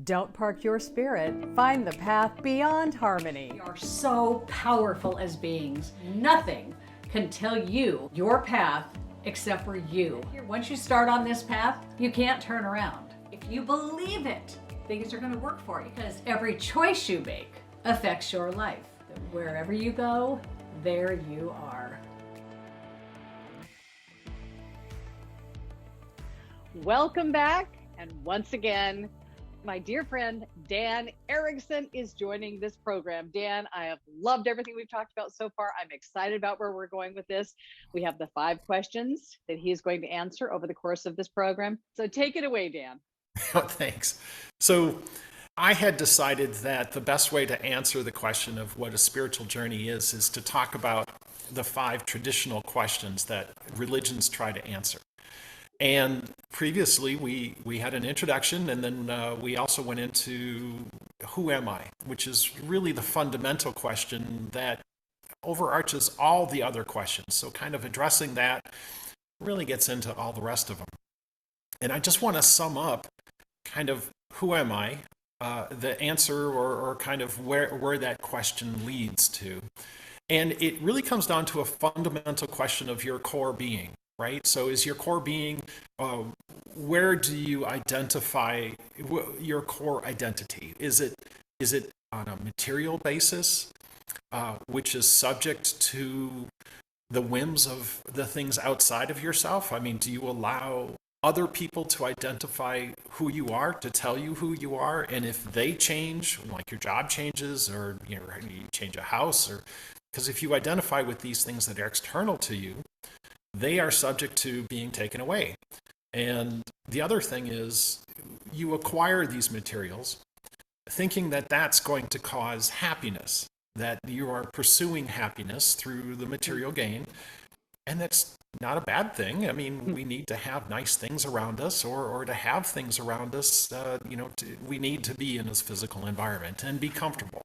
Don't park your spirit. Find the path beyond harmony. We are so powerful as beings. Nothing can tell you your path except for you. Once you start on this path, you can't turn around. If you believe it, things are going to work for you because every choice you make affects your life. Wherever you go, there you are. Welcome back. And once again, my dear friend, Dan Erickson is joining this program. Dan, I have loved everything we've talked about so far. I'm excited about where we're going with this. We have the 5 questions that he's going to answer over the course of this program. So take it away, Dan. Oh, thanks. So I had decided that the best way to answer the question of what a spiritual journey is to talk about the 5 traditional questions that religions try to answer. And previously, we had an introduction, and then we also went into who am I, which is really the fundamental question that overarches all the other questions. So kind of addressing that really gets into all the rest of them. And I just want to sum up kind of who am I, the answer or kind of where that question leads to. And it really comes down to a fundamental question of your core being. Right? So is your core being, where do you identify your core identity? Is it on a material basis, which is subject to the whims of the things outside of yourself? I mean, do you allow other people to identify who you are, to tell you who you are? And if they change, like your job changes or you change a house, or because if you identify with these things that are external to you, they are subject to being taken away. And the other thing is you acquire these materials thinking that that's going to cause happiness, that you are pursuing happiness through the material gain. And that's not a bad thing. I mean, we need to have nice things around us or to have things around us, we need to be in this physical environment and be comfortable.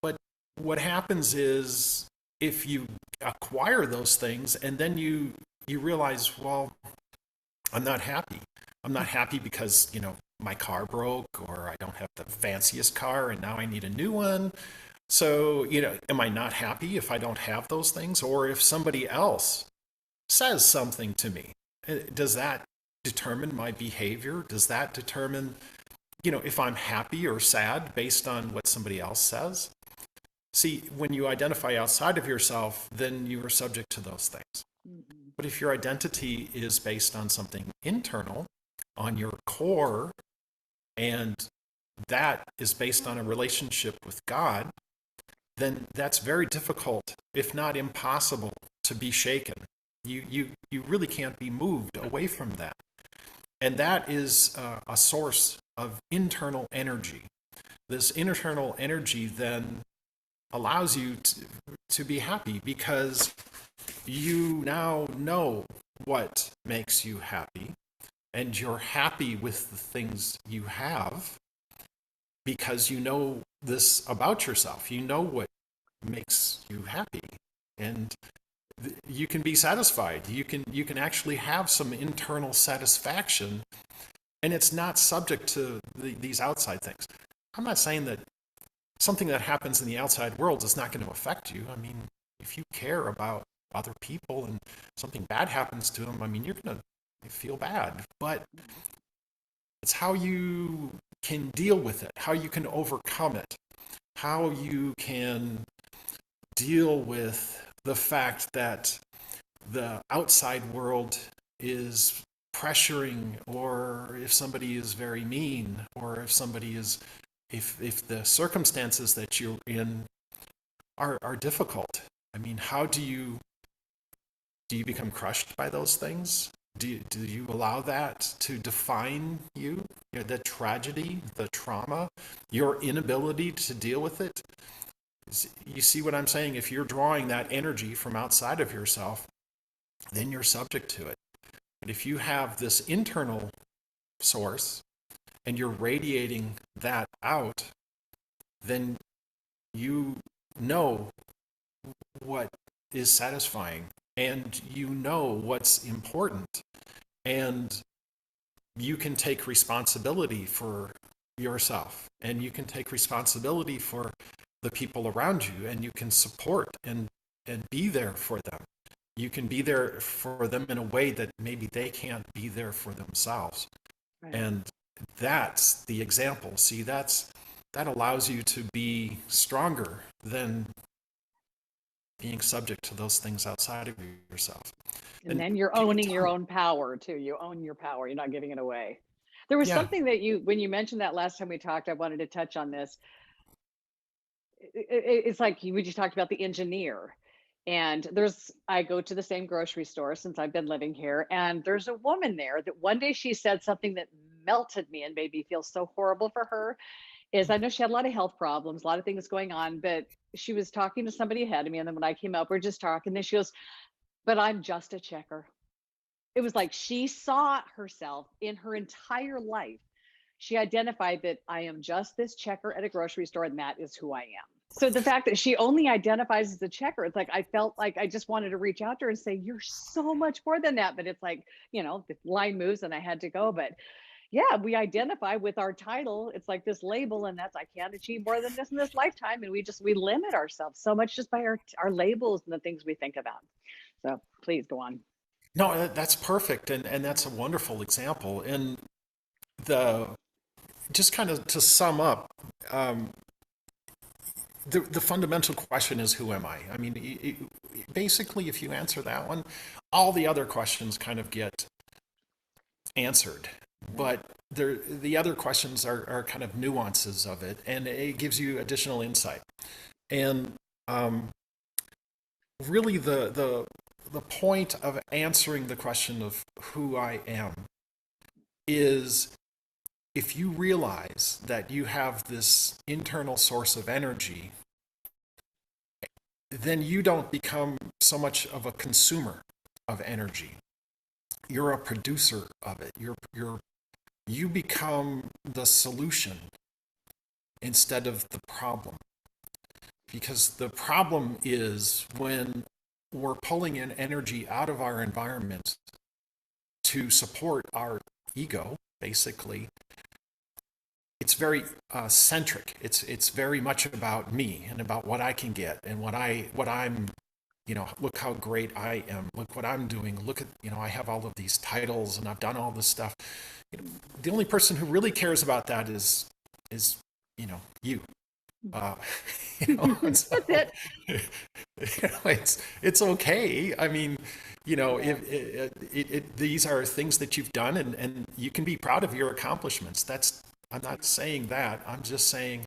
But what happens is if you acquire those things and then you realize, well, I'm not happy. I'm not happy because, my car broke or I don't have the fanciest car and now I need a new one. So, am I not happy if I don't have those things? Or if somebody else says something to me, does that determine my behavior? Does that determine, if I'm happy or sad based on what somebody else says? See, when you identify outside of yourself, then you are subject to those things. Mm-hmm. But if your identity is based on something internal, on your core, and that is based on a relationship with God, then that's very difficult, if not impossible, to be shaken. You really can't be moved away from that. And that is a source of internal energy. This internal energy then allows you to be happy because you now know what makes you happy and you're happy with the things you have because you know this about yourself. You know what makes you happy and you can be satisfied. You can actually have some internal satisfaction and it's not subject to these outside things. I'm not saying that something that happens in the outside world is not going to affect you. I mean, if you care about other people and something bad happens to them, I mean, you're going to feel bad. But it's how you can deal with it, how you can overcome it, how you can deal with the fact that the outside world is pressuring, or if somebody is very mean, or if somebody is if the circumstances that you're in are difficult. I mean, how do you become crushed by those things? Do you allow that to define you? The tragedy, the trauma, your inability to deal with it? You see what I'm saying? If you're drawing that energy from outside of yourself, then you're subject to it. But if you have this internal source, and you're radiating that out, then you know what is satisfying and you know what's important and you can take responsibility for yourself, and you can take responsibility for the people around you, and you can support and be there for them. You can be there for them in a way that maybe they can't be there for themselves. Right. And that's the example. See, that allows you to be stronger than being subject to those things outside of yourself. And then you're owning your own power too. You own your power. You're not giving it away. There was Yeah. something that when you mentioned that last time we talked, I wanted to touch on this. It's like we just talked about the engineer. And I go to the same grocery store since I've been living here. And there's a woman there that one day she said something that melted me and made me feel so horrible for her. I know she had a lot of health problems, a lot of things going on, but she was talking to somebody ahead of me. And then when I came up, we're just talking. Then she goes, "But I'm just a checker." It was like she saw herself in her entire life. She identified that I am just this checker at a grocery store, and that is who I am. So the fact that she only identifies as a checker, it's like I felt like I just wanted to reach out to her and say, "You're so much more than that." But it's like, the line moves and I had to go. But yeah, we identify with our title. It's like this label, and that's I can't achieve more than this in this lifetime. And we limit ourselves so much just by our labels and the things we think about. So please go on. No, that's perfect, and that's a wonderful example. And just kind of to sum up, the fundamental question is, who am I? I mean, basically, if you answer that one, all the other questions kind of get answered. But the other questions are kind of nuances of it, and it gives you additional insight. And really, the point of answering the question of who I am is, if you realize that you have this internal source of energy, then you don't become so much of a consumer of energy. You're a producer of it. You become the solution instead of the problem. Because the problem is when we're pulling in energy out of our environment to support our ego, basically. It's very centric. It's very much about me and about what I can get and what I'm, look how great I am. Look what I'm doing. Look at, I have all of these titles and I've done all this stuff. The only person who really cares about that is you. That's it. It's okay. I mean, if these are things that you've done, and you can be proud of your accomplishments. I'm not saying that. I'm just saying,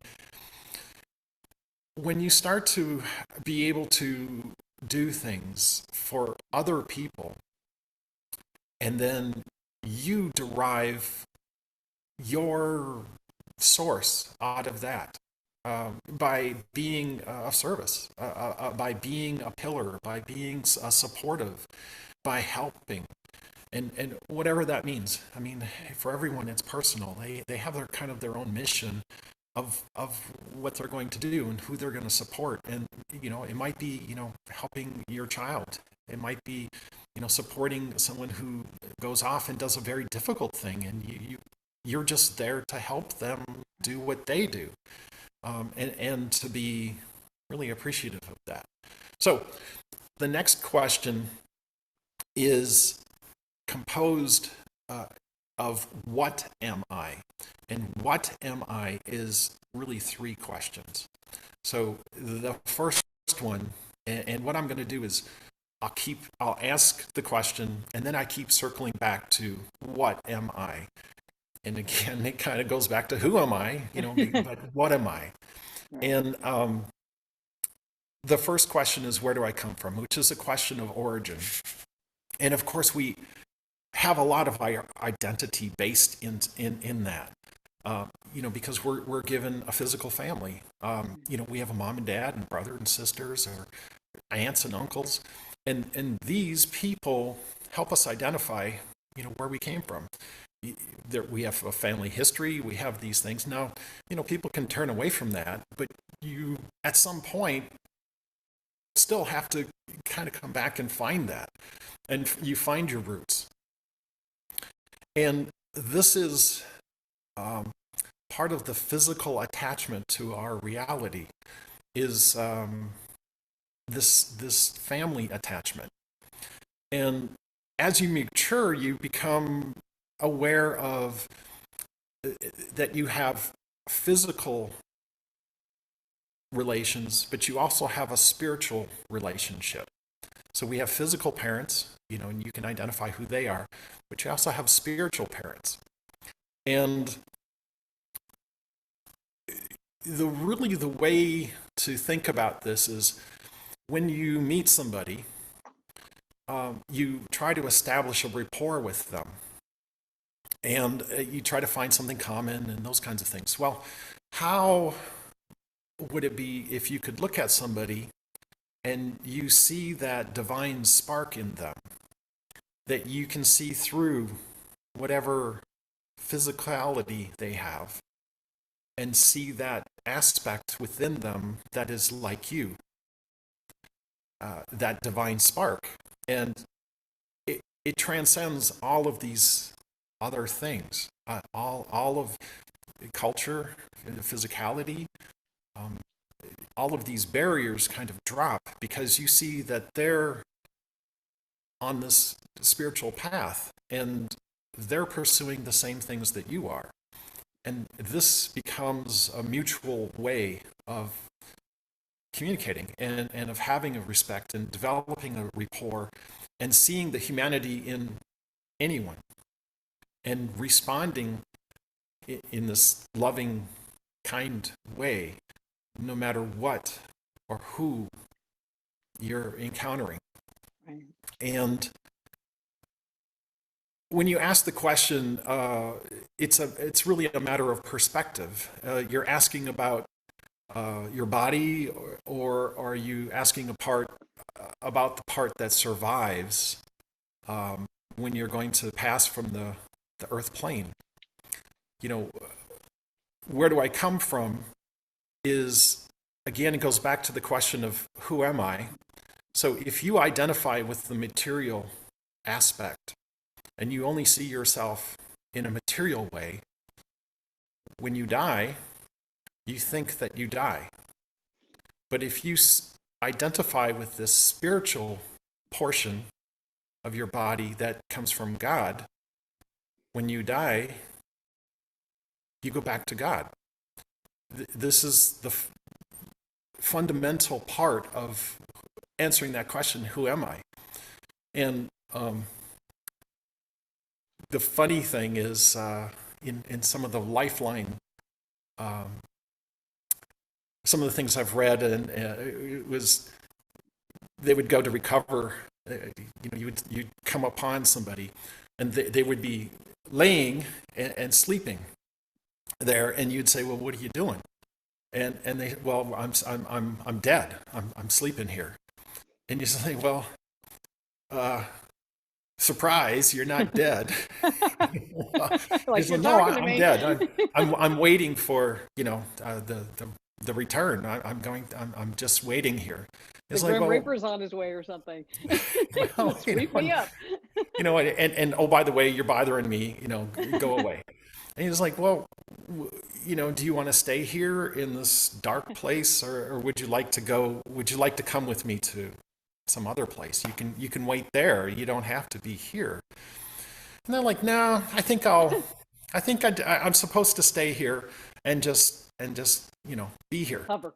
when you start to be able to do things for other people, and then you derive your source out of that, by being of service, by being a pillar, by being supportive, by helping, and whatever that means. I mean, for everyone, it's personal. They have their own mission of what they're going to do and who they're going to support. And it might be helping your child. It might be supporting someone who goes off and does a very difficult thing, and you're just there to help them do what they do. And to be really appreciative of that. So the next question is composed of what am I? And what am I is really three questions. So the first one, and what I'm going to do is I'll ask the question, and then I keep circling back to what am I? And again, it kind of goes back to who am I, but what am I? And the first question is, where do I come from? Which is a question of origin. And of course, we have a lot of our identity based in that, because we're given a physical family. We have a mom and dad and brother and sisters, or aunts and uncles. And these people help us identify, where we came from. We have a family history. We have these things. Now, people can turn away from that, but you, at some point, still have to kind of come back and find that. And you find your roots. And this is part of the physical attachment to our reality is this family attachment. And as you mature, you become aware of that you have physical relations, but you also have a spiritual relationship. So we have physical parents, and you can identify who they are, but you also have spiritual parents. And the way to think about this is when you meet somebody, you try to establish a rapport with them. And you try to find something common and those kinds of things. Well, how would it be if you could look at somebody and you see that divine spark in them, that you can see through whatever physicality they have and see that aspect within them that is like you, that divine spark. And it transcends all of these other things, all of culture, physicality, all of these barriers kind of drop because you see that they're on this spiritual path and they're pursuing the same things that you are. And this becomes a mutual way of communicating and of having a respect and developing a rapport and seeing the humanity in anyone and responding in this loving, kind way, no matter what or who you're encountering. Right. And when you ask the question, it's really a matter of perspective. You're asking about your body, or are you asking about the part that survives when you're going to pass from the earth plane? Where do I come from is, again, it goes back to the question of who am I? So if you identify with the material aspect and you only see yourself in a material way, when you die, you think that you die. But if you identify with this spiritual portion of your body that comes from God, when you die, you go back to God. This is the fundamental part of answering that question, who am I? And the funny thing is, in some of the Lifeline, some of the things I've read, and it was, they would go to recover, you'd come upon somebody, and they would be laying and sleeping there, and you'd say, well, what are you doing? And they, well, I'm dead. I'm sleeping here. And you say, well, surprise, you're not dead. Like, Say, you're no, talking to I'm me. dead. I'm waiting for the return. I'm just waiting here. The It's Grim well, Reaper's on his way or something. well, Sweep me up. and oh, by the way, you're bothering me. Go away. And he's like, well, do you want to stay here in this dark place, or would you like to go? Would you like to come with me to some other place? You can wait there. You don't have to be here. And they're like, no, I think I'm supposed to stay here and just be here. Hover.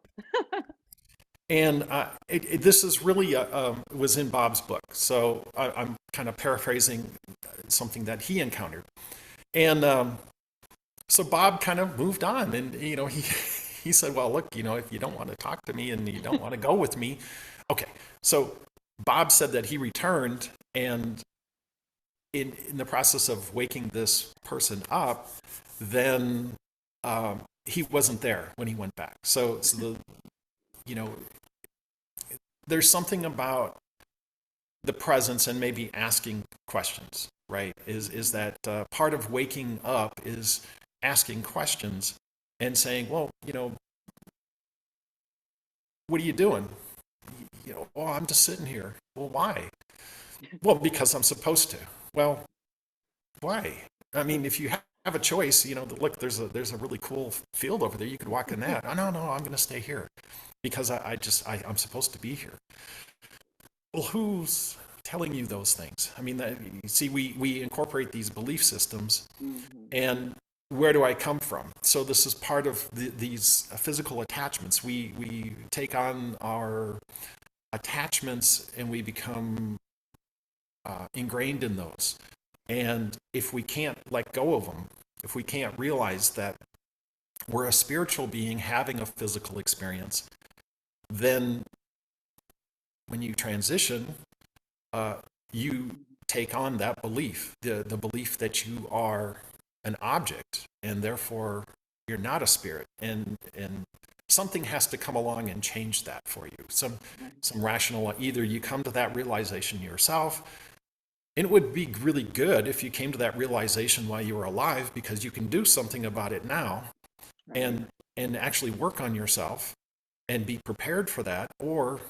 And this is really was in Bob's book, so I'm kind of paraphrasing something that he encountered. And so Bob kind of moved on, and he said, well, look, if you don't want to talk to me and you don't want to go with me, okay. So Bob said that he returned, and in the process of waking this person up, then he wasn't there when he went back. So there's something about the presence and maybe asking questions, right? Is that part of waking up is asking questions and saying, well, what are you doing? Oh, I'm just sitting here. Well, why? Well, because I'm supposed to. Well, why? I mean, if you have a choice. Look, there's a really cool field over there. You could walk in that. Oh, no, I'm going to stay here because I'm supposed to be here. Well, who's telling you those things? I mean, you see, we incorporate these belief systems, and where do I come from? So this is part of these physical attachments. We take on our attachments and we become ingrained in those. And if we can't let go of them, if we can't realize that we're a spiritual being having a physical experience, then when you transition, you take on that belief, the belief that you are an object and therefore you're not a spirit, and something has to come along and change that for you. Some rational, either you come to that realization yourself, and it would be really good if you came to that realization while you were alive, because you can do something about it now, and actually work on yourself and be prepared for that, or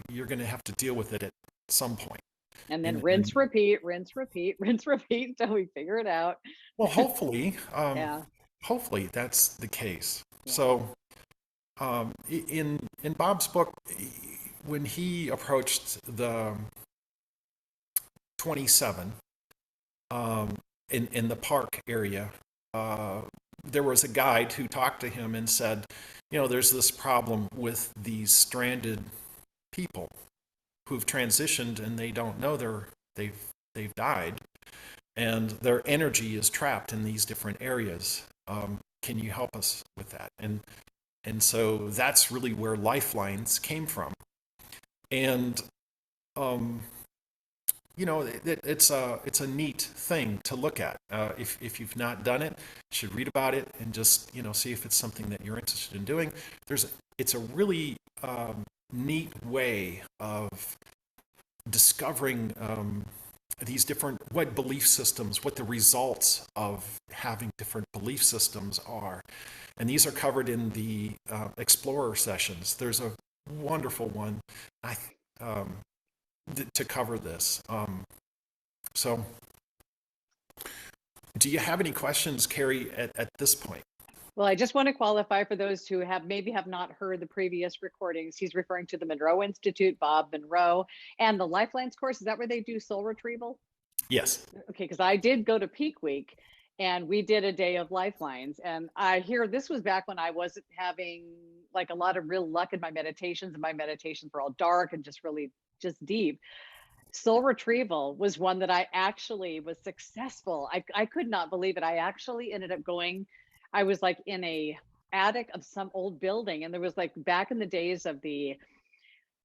you're going to have to deal with it at some point. And then rinse, repeat until we figure it out. Well, hopefully, Yeah. hopefully that's the case. Yeah. So, in Bob's book, when he approached the 27 in the park area, there was a guide who talked to him and said, there's this problem with these stranded people who've transitioned and they don't know they've died, and their energy is trapped in these different areas. Can you help us with that? And so that's really where Lifelines came from. And it's a neat thing to look at. If you've not done it, you should read about it and just see if it's something that you're interested in doing. It's a really neat way of discovering these different, what belief systems, what the results of having different belief systems are. And these are covered in the Explorer sessions. There's a wonderful one to cover this. So do you have any questions, Carrie, at this point? Well, I just want to qualify for those who maybe have not heard the previous recordings. He's referring to the Monroe Institute, Bob Monroe, and the Lifelines course. Is that where they do soul retrieval? Yes. Okay, because I did go to Peak Week and we did a day of Lifelines. And I hear this was back when I wasn't having like a lot of real luck in my meditations, and my meditations were all dark and just really just deep. Soul retrieval was one that I actually was successful. I could not believe it. I actually ended up I was like in a attic of some old building, and there was like back in the days of the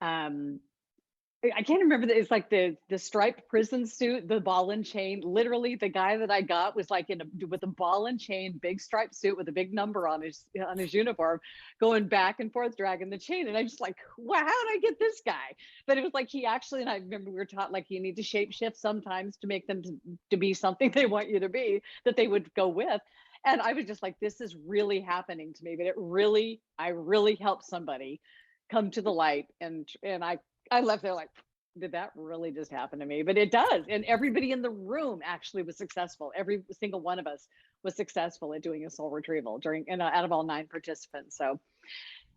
I can't remember. It's like the striped prison suit, the ball and chain. Literally, the guy that I got was like with a ball and chain, big striped suit with a big number on his uniform, going back and forth, dragging the chain. And I'm just like, wow, how did I get this guy? But it was like he actually, and I remember we were taught like you need to shape shift sometimes to make them to be something they want you to be, that they would go with. And I was just like, this is really happening to me. But I really helped somebody come to the light, and I left there like, did that really just happen to me? But it does. And everybody in the room actually was successful. Every single one of us was successful at doing a soul retrieval out of all 9 participants. So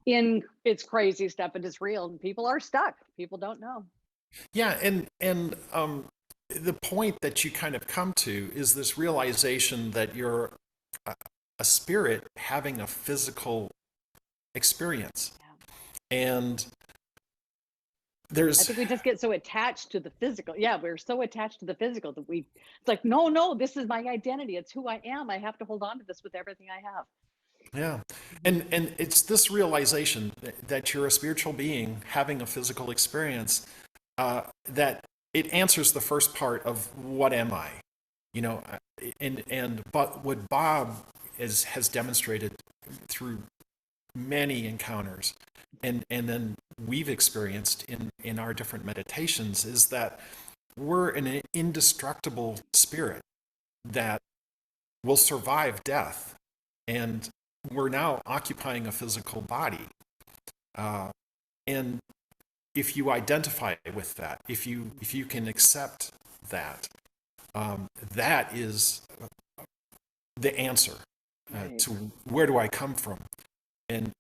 it's crazy stuff, and it's real. And people are stuck. People don't know. Yeah. And the point that you kind of come to is this realization that you're a spirit having a physical experience. Yeah. And I think we just get so attached to the physical. Yeah, we're so attached to the physical that it's like, no, this is my identity. It's who I am. I have to hold on to this with everything I have. Yeah. And it's this realization that you're a spiritual being having a physical experience, that it answers the first part of what am I? But what Bob has demonstrated through many encounters, and then we've experienced in our different meditations, is that we're an indestructible spirit that will survive death, and we're now occupying a physical body. And if you identify with that, if you can accept that, that is the answer Right. to where do I come from, and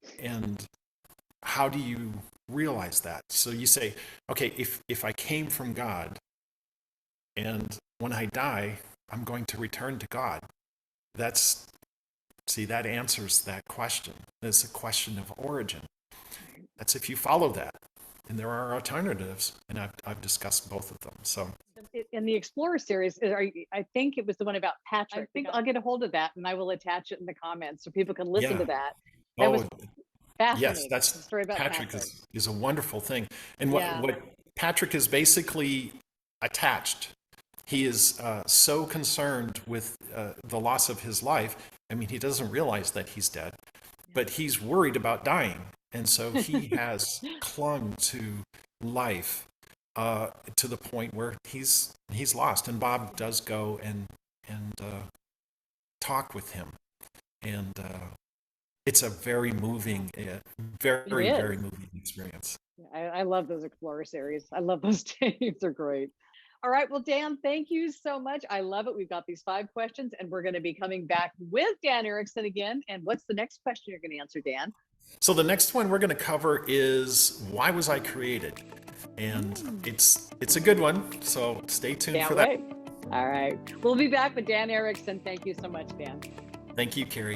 how do you realize that? So you say, okay, if I came from God, and when I die, I'm going to return to God. That answers that question. It's a question of origin. That's if you follow that. And there are alternatives, and I've discussed both of them. So In the Explorer series, I think it was the one about Patrick. I think I'll get a hold of that and I will attach it in the comments so people can listen yeah. to that. That was fascinating. Yes, that's the story about Patrick Patrick. is a wonderful thing. And Yeah. what Patrick is basically attached. He is so concerned with the loss of his life. I mean, he doesn't realize that he's dead, but he's worried about dying. And so he has clung to life to the point where he's lost. And Bob does go and talk with him. And it's a very moving, very moving experience. I love those Explorer series. I love those tapes. They're great. All right. Well, Dan, thank you so much. I love it. We've got these 5 questions and we're going to be coming back with Dan Erickson again. And what's the next question you're going to answer, Dan? So the next one we're going to cover is, why was I created? And it's a good one. So stay tuned for that. All right. We'll be back with Dan Erickson. Thank you so much, Dan. Thank you, Carrie.